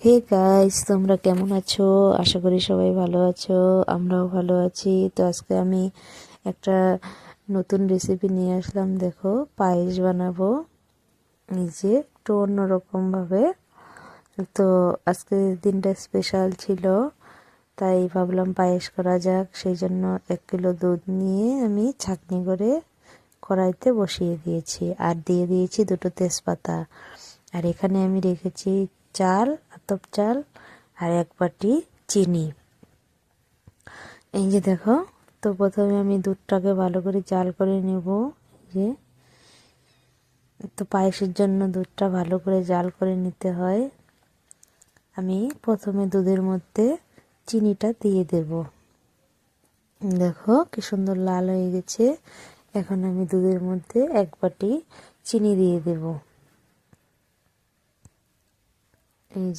Hey guys, তোমরা কেমন আছো? আশা করি সবাই ভালো আছো। আমরাও ভালো আছি। তো আজকে আমি একটা নতুন রেসিপি নিয়ে আসলাম। দেখো, পায়েস বানাবো। এই যে একটু অন্যরকম ভাবে। তো আজকে দিনটা স্পেশাল ছিল, তাই ভাবলাম পায়েস করা যাক। সেই জন্য 1 কিলো দুধ নিয়ে আমি ছাঁকনি করে কড়াইতে বসিয়ে দিয়েছি, আর দিয়ে দিয়েছি 2টো তেজপাতা। আর এখানে আমি রেখেছি চাল, আতপ চাল, আর 1 বাটি চিনি। এই যে দেখো, তো প্রথমে আমি দুধটাকে ভালো করে জাল করে নেব। যে তো পায়েসের জন্য দুধটা ভালো করে জাল করে নিতে হয়। আমি প্রথমে দুধের মধ্যে চিনিটা দিয়ে দেব। দেখো কি সুন্দর লাল হয়ে গেছে। এখন আমি দুধের মধ্যে 1 বাটি চিনি দিয়ে দেব। এই